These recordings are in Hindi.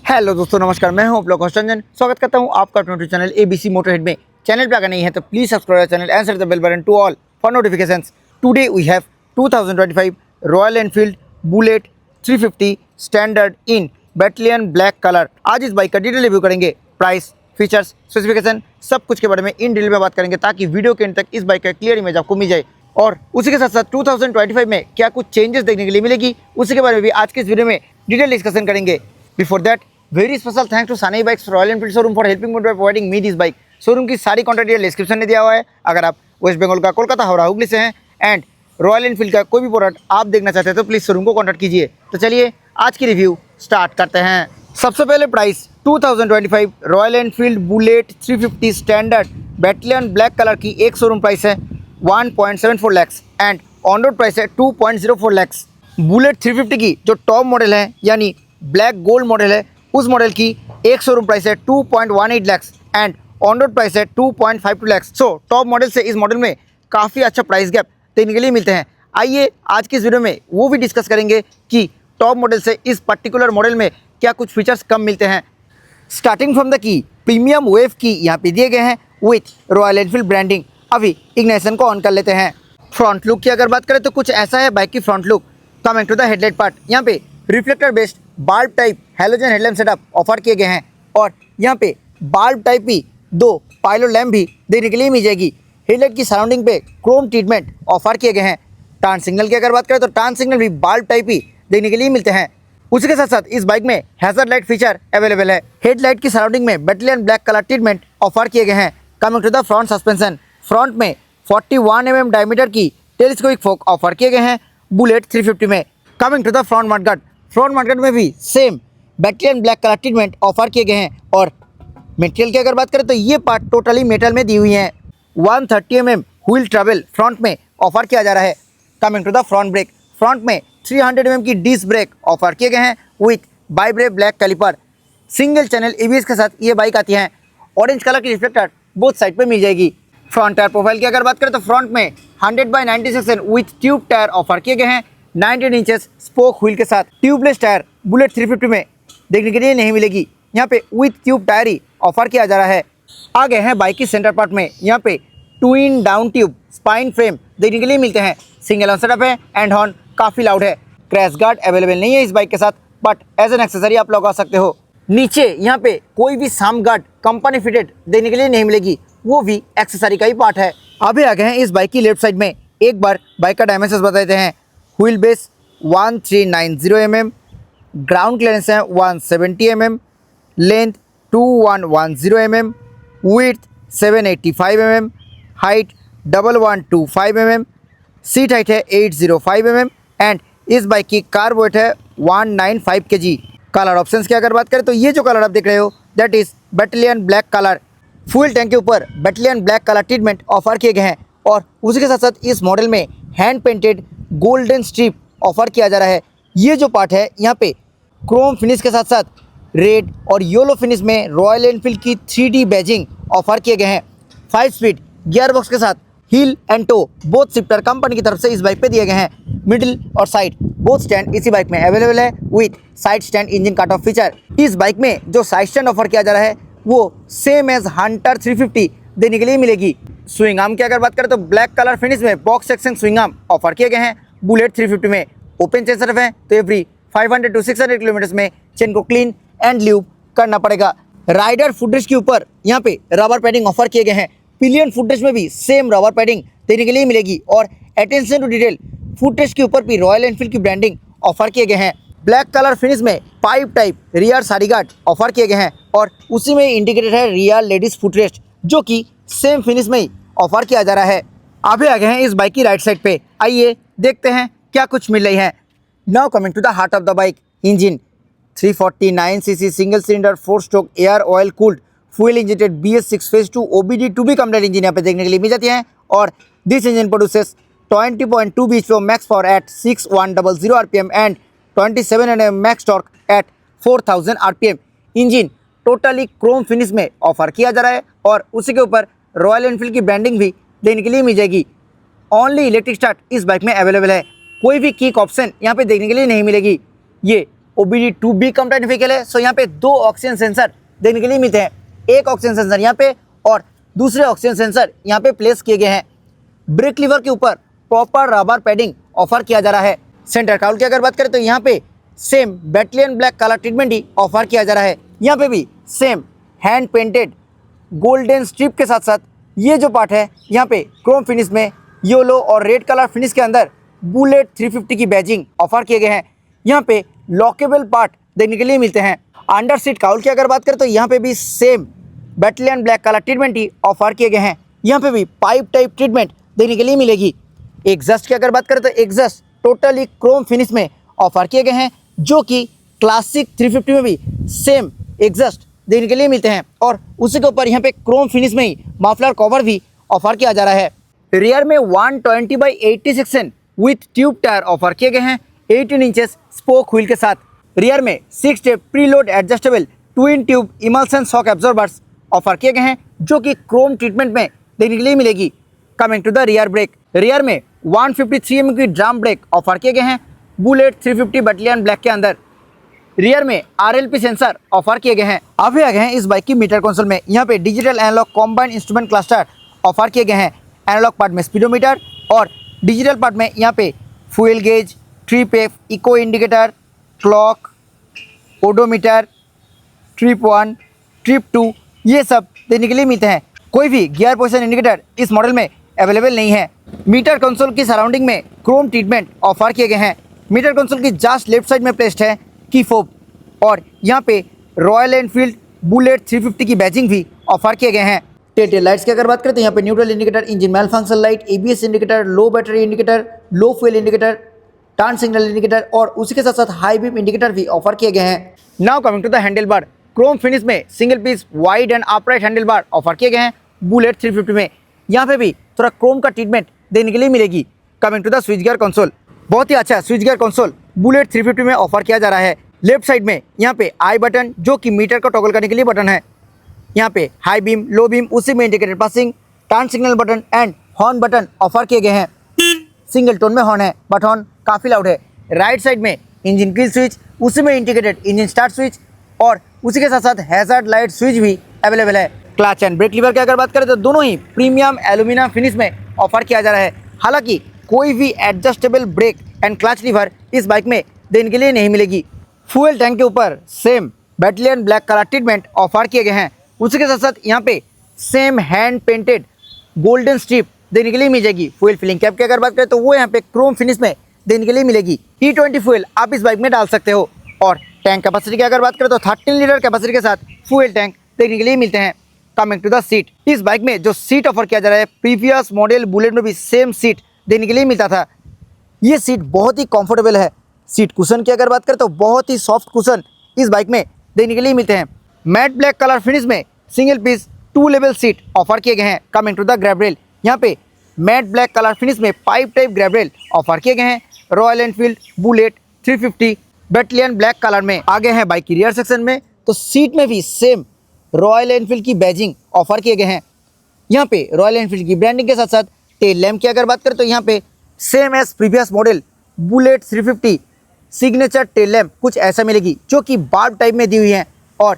हेलो दोस्तों, नमस्कार। मैं हूं आप लोग रंजन। स्वागत करता हूं आपका अपने यूट्यूब चैनल एबीसी मोटरहेड में। चैनल पे अगर नहीं है तो please subscribe channel and set the bell button to all for notifications. Today we have 2025 Royal Enfield Bullet 350 standard in battalion black colour. आज इस बाइक का डिटेल रिव्यू करेंगे। प्राइस, फीचर्स, स्पेसिफिकेशन सब कुछ के बारे में इन डिटेल में बात करेंगे ताकि वीडियो के एंड तक इस बाइक का क्लियर इमेज आपको मिल जाए। और उसी के साथ साथ 2025 में क्या कुछ चेंजेस देखने के लिए मिलेगी उसी के बारे में भी आज के इस वीडियो में डिटेल डिस्कशन करेंगे। Before that, very special thanks to Sanai bikes Royal Enfield showroom for helping me by providing me this bike. Showroom की सारी कॉन्टैक्ट डिटेल डिस्क्रिप्शन में दिया हुआ है। अगर आप वेस्ट बंगाल का कोलकाता, हावड़ा, हुगली से हैं एंड रॉयल एनफील्ड का कोई भी प्रोडक्ट आप देखना चाहते हैं तो प्लीज़ शोरूम को कॉन्टैक्ट कीजिए। तो चलिए आज की रिव्यू स्टार्ट करते हैं। सबसे पहले price, 2025 Royal Enfield Bullet 350 standard battalion black colour की एक शोरूम प्राइस है 1.74 lakhs and on road price है 2.04 लैक्स। बुलेट 350 की जो टॉप मॉडल है यानी ब्लैक गोल्ड मॉडल है उस मॉडल की एक शोरूम प्राइस है 2.18 lakhs and on road price है 2.52 लैक्स। सो टॉप मॉडल से इस मॉडल में काफ़ी अच्छा प्राइस गैप देखने के लिए मिलते हैं। आइए आज की इस वीडियो में वो भी डिस्कस करेंगे कि टॉप मॉडल से इस पर्टिकुलर मॉडल में क्या कुछ फीचर्स कम मिलते हैं। Starting from the key premium wave की यहाँ पे दिए गए हैं विथ रॉयल एनफील्ड ब्रांडिंग। अभी इग्निशन को ऑन कर लेते हैं। फ्रंट लुक की अगर बात करें तो कुछ ऐसा है बाइक की front look. Coming to the headlight part, यहाँ पे reflector based bulb type halogen headlamp setup offer किए गए हैं और यहाँ पे बाल्ब टाइप ही दो पायलट लैम्प भी देखने के लिए मिल जाएगी। हेडलाइट की सराउंडिंग पे क्रोम ट्रीटमेंट ऑफर किए गए हैं। टर्न सिग्नल की अगर बात करें तो टर्न सिग्नल भी बाल्ब टाइप ही देखने के लिए मिलते हैं। उसी के साथ साथ इस बाइक में हैजर्ड लाइट फीचर अवेलेबल है। हेडलाइट की सराउंडिंग में battalion black colour treatment offer किए गए हैं। Coming to the front suspension, front में 41 mm डायमीटर की टेलीस्कोपिक फोक ऑफर किए गए हैं बुलेट 350 में। Coming to the front mudguard, front mudguard में भी same battalion black colour treatment offer किए गए हैं। और मटेरियल की अगर बात करें तो ये पार्ट टोटली मेटल में दी हुई है। 130 mm व्हील ट्रैवल फ्रंट में ऑफर किया जा रहा है। Coming to the front brake, front में 300 mm की डिस्क ब्रेक ऑफर किए गए हैं with bybre black caliper. Single channel ABS के साथ ये बाइक आती है। ऑरेंज कलर की रिफ्लेक्टर बोथ साइड पे मिल जाएगी। फ्रंट टायर प्रोफाइल की अगर बात करें तो फ्रंट में 100/90 section with tube tyre offer किए गए हैं 19 इंचेस स्पोक व्हील के साथ। ट्यूबलेस टायर बुलेट 350 में देखने के लिए नहीं मिलेगी। यहाँ पे with tube tyre he offer किया जा रहा है। आगे हैं बाइक की सेंटर पार्ट में, यहाँ पे twin down tube spine frame देखने के लिए मिलते हैं। सिंगल ऑन सेटअप है एंड हॉर्न काफ़ी लाउड है। क्रैश गार्ड अवेलेबल नहीं है इस बाइक के साथ बट एज एन एक्सेसरी आप लगा सकते हो। नीचे यहाँ पे कोई भी साम गार्ड कंपनी फिटेड देखने के लिए नहीं मिलेगी, वो भी एक्सेसरी का ही पार्ट है। अभी आगे हैं इस बाइक की लेफ्ट साइड में। एक बार बाइक का डायमेंशंस बता देते हैं। Wheel base 1390 mm, ground clearance है 170 mm, length 2110 mm, width 785 mm, height 1125 mm, seat height है 805 mm एंड इस बाइक की कार वेट है 195 kg। कलर ऑप्शंस की अगर बात करें तो ये जो कलर आप देख रहे हो that is battalion black colour. Fuel tank के ऊपर battalion black colour treatment offer किए गए हैं और उसी के साथ साथ इस मॉडल में hand painted golden strip offer किया जा रहा है। ये जो पार्ट है यहाँ पे क्रोम फिनिश के साथ साथ रेड और येलो फिनिश में रॉयल एनफील्ड की 3D बैजिंग ऑफर किए गए हैं। 5 स्पीड गियर बॉक्स के साथ heel and toe both shifter company की तरफ से इस बाइक पे दिए गए हैं। मिडिल और साइड बोथ स्टैंड इसी बाइक में अवेलेबल है with side stand engine cut off feature. इस बाइक में जो साइड स्टैंड ऑफर किया जा रहा है वो सेम एज हंटर 350 देने के लिए मिलेगी। स्विंग आर्म की अगर बात करें तो ब्लैक कलर फिनिश में box section swing arm offer किए गए हैं बुलेट 350 में। ओपन चेन सरफ है तो एवरी 500 to 600 किलोमीटर में चेन को क्लीन एंड ल्यूब करना पड़ेगा। राइडर फुटरेस्ट के ऊपर यहाँ पे रबर पैडिंग ऑफर किए गए हैं। पिलियन फुटरेस्ट में भी सेम रबर पैडिंग देने के लिए मिलेगी और अटेंशन टू डिटेल फुटरेस्ट के ऊपर भी रॉयल एनफील्ड की ब्रांडिंग ऑफर किए गए हैं। ब्लैक कलर फिनिश में pipe type rear sari guard offer किए गए हैं और उसी में इंडिकेटेड है रियर लेडीज फुटरेस्ट जो कि सेम फिनिश में ही ऑफर किया जा रहा है। अभी आ गए हैं इस बाइक की राइट साइड पे। आइए देखते हैं क्या कुछ मिल रही है। Now coming to the heart of the bike, engine 349 cc single cylinder 4 stroke air oil cooled fuel injected BS6 phase 2 OBD two B complete engine यहाँ पे देखने के लिए मिल जाती है और this engine produces 20.2 bhp max power at 6100 RPM and 27 Nm max torque at 4000 RPM। Engine totally chrome finish में ऑफर किया जा रहा है और उसी के ऊपर रॉयल एनफील्ड की ब्रांडिंग भी देखने के लिए मिल जाएगी। ओनली इलेक्ट्रिक स्टार्ट इस बाइक में अवेलेबल है। कोई भी किक ऑप्शन यहाँ पे देखने के लिए नहीं मिलेगी। ये OBD2B कंप्लाइंट व्हीकल है। सो यहाँ पे दो ऑक्सीजन सेंसर देखने के लिए मिलते हैं, एक ऑक्सीजन सेंसर यहाँ पे और दूसरे ऑक्सीजन सेंसर यहाँ पे प्लेस किए गए हैं। ब्रेक लीवर के ऊपर प्रॉपर रबर पैडिंग ऑफर किया जा रहा है। सेंटर काउल की अगर बात करें तो यहाँ पे same battalion black colour treatment ही ऑफर किया जा रहा है। यहाँ पे भी same hand painted golden strip के साथ साथ ये जो पार्ट है यहाँ पे क्रोम फिनिश में येलो और रेड कलर फिनिश के अंदर बुलेट 350 की बैजिंग ऑफर किए गए हैं। यहाँ पे लॉकेबल पार्ट देखने के लिए मिलते हैं। अंडर सीट काउल की अगर बात करें तो यहाँ पे भी same battalion black colour treatment ही ऑफर किए गए हैं। यहाँ पे भी पाइप टाइप ट्रीटमेंट देखने के लिए मिलेगी। एग्जस्ट की अगर बात करें तो एग्जस्ट टोटली क्रोम फिनिश में ऑफर किए गए हैं, जो कि क्लासिक 350 में भी सेम एग्जस्ट देखने के लिए मिलते हैं और उसी के ऊपर यहाँ पे क्रोम फिनिश में ही मफलर कवर भी ऑफर किया जा रहा है। रियर में 120/80 section with tube tyre offer किए गए हैं 18 इंचेस स्पोक व्हील के साथ। रियर में 6 step preload adjustable twin tube emulsion shock absorbers offer किए गए हैं, जो कि क्रोम ट्रीटमेंट में देखने के लिए मिलेगी। Coming to the rear brake, rear में 153 mm की ड्रम ब्रेक ऑफर किए गए हैं बुलेट 350 बैटलियन ब्लैक के अंदर। रियर में RLP सेंसर ऑफर किए गए हैं। अभी आ गए हैं इस बाइक की मीटर कंसोल में। यहाँ पे digital analogue combined instrument cluster offer किए गए हैं। एनालॉग पार्ट में स्पीडोमीटर और डिजिटल पार्ट में यहाँ पे fuel gauge, trip F, eco indicator, clock, odometer, trip 1, trip 2 ये सब देखने के लिए मिलते हैं। कोई भी गियर पोजीशन इंडिकेटर इस मॉडल में अवेलेबल नहीं है। मीटर कंसोल की सराउंडिंग में क्रोम ट्रीटमेंट ऑफर किए गए हैं। मीटर कंसोल की जस्ट लेफ्ट साइड में प्लेस्ड है की फोब और यहाँ पे रॉयल एनफील्ड बुलेट 350 की बैजिंग भी ऑफर किए गए हैं। टेल लाइट्स की अगर बात करें तो यहाँ पे neutral indicator, engine malfunction light, ABS indicator, low battery indicator, low fuel indicator, turn signal indicator और उसी के साथ साथ हाई बीम इंडिकेटर भी ऑफर किए गए हैं। Now coming to the handle bar, chrome finish में single piece wide and upright handle bar offer किए गए हैं बुलेट 350 में। यहाँ पे भी थोड़ा क्रोम का ट्रीटमेंट देखने के लिए मिलेगी। Coming to the switch gear console, बहुत ही अच्छा स्विच गियर कंसोल बुलेट 350 में ऑफर किया जा रहा है। लेफ्ट साइड में यहाँ पे आई बटन, जो कि मीटर को टॉगल करने के लिए बटन है। यहाँ पे हाई बीम, लो बीम, उसी में indicated passing, turn signal button and horn button offer किए गए हैं। सिंगल टोन में हॉर्न है बट हॉर्न काफ़ी लाउड है। राइट साइड में इंजन किल स्विच, उसी में इंडिकेटेड इंजन स्टार्ट स्विच और उसी के साथ साथ हैज़ार्ड लाइट स्विच भी अवेलेबल है। क्लच एंड ब्रेक लीवर की अगर बात करें तो दोनों ही प्रीमियम एल्यूमिनियम फिनिश में ऑफर किया जा रहा है। हालांकि कोई भी adjustable brake and clutch lever इस बाइक में देने के लिए नहीं मिलेगी। फ्यूल टैंक के ऊपर same battalion black colour treatment offer किए गए हैं। उसी के साथ साथ यहाँ पे same hand painted golden strip देने के लिए मिल जाएगी। फ्यूल फिलिंग कैप की अगर बात करें तो वो यहाँ पे क्रोम फिनिश में देने के लिए मिलेगी। E20 फ्यूल आप इस बाइक में डाल सकते हो। और टैंक कैपेसिटी की अगर बात करें तो 13 लीटर कैपेसिटी के साथ फ्यूल टैंक देखने के लिए मिलते हैं। कमिंग टू द सीट, इस बाइक में जो सीट ऑफर किया जा रहा है प्रीवियस मॉडल बुलेट में भी सेम सीट देने के लिए मिलता था। ये सीट बहुत ही कंफर्टेबल है। सीट कुशन की अगर बात करें तो बहुत ही सॉफ्ट कुशन इस बाइक में देखने के लिए मिलते हैं। मैट ब्लैक कलर फिनिश में single piece 2 level seat offer किए गए हैं। Coming to the grab rail, यहाँ पे मैट ब्लैक कलर फिनिश में pipe type grab rail offer किए गए हैं। Royal Enfield Bullet 350 battalion black colour में। आगे हैं बाइक की रियर सेक्शन में तो सीट में भी सेम रॉयल एनफील्ड की बैजिंग ऑफर किए गए हैं। यहाँ पे रॉयल एनफील्ड की ब्रांडिंग के साथ साथ टेल लैम्प की अगर बात करें तो यहाँ पे same as previous model Bullet 350 signature tail lamp कुछ ऐसा मिलेगी, जो कि बाल्ब टाइप में दी हुई है। और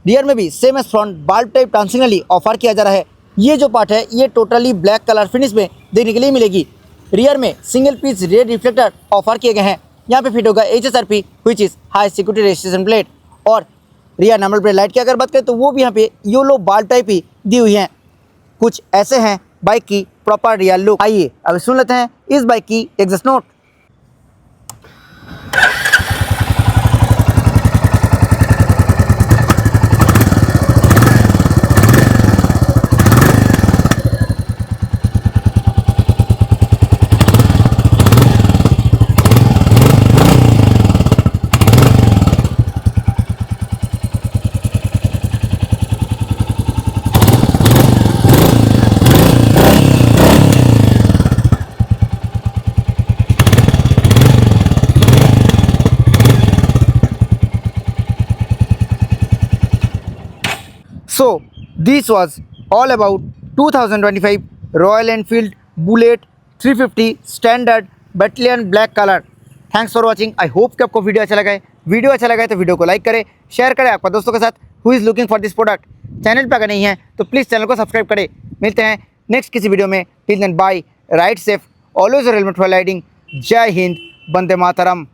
रियर में भी same as front bulb type transitionally offer किया जा रहा है। ये जो पार्ट है ये टोटली ब्लैक कलर फिनिश में देने के लिए मिलेगी। रियर में single piece red reflector offer किए गए हैं। यहाँ पे फिट होगा HSRP which is high security registration plate. और रियर नंबर प्लेट लाइट की अगर बात करें तो वो भी यहाँ पे येलो बाल्ब टाइप ही दी हुई हैं। कुछ ऐसे हैं बाइक की प्रॉपर रियर लुक। आइए अब सुन लेते हैं इस बाइक की exhaust note. So this was all about 2025 Royal Enfield Bullet 350 Standard Battalion Black Color। Thanks for watching. I hope कि आपको वीडियो अच्छा लगा है। वीडियो अच्छा लगा है तो वीडियो को लाइक करें, शेयर करें आपका दोस्तों के साथ who is looking for this product. Channel पर अगर नहीं है तो प्लीज़ चैनल को सब्सक्राइब करें। मिलते हैं नेक्स्ट किसी वीडियो में। Till then bye, ride safe, always helmet for riding. जय हिंद, वंदे मातरम।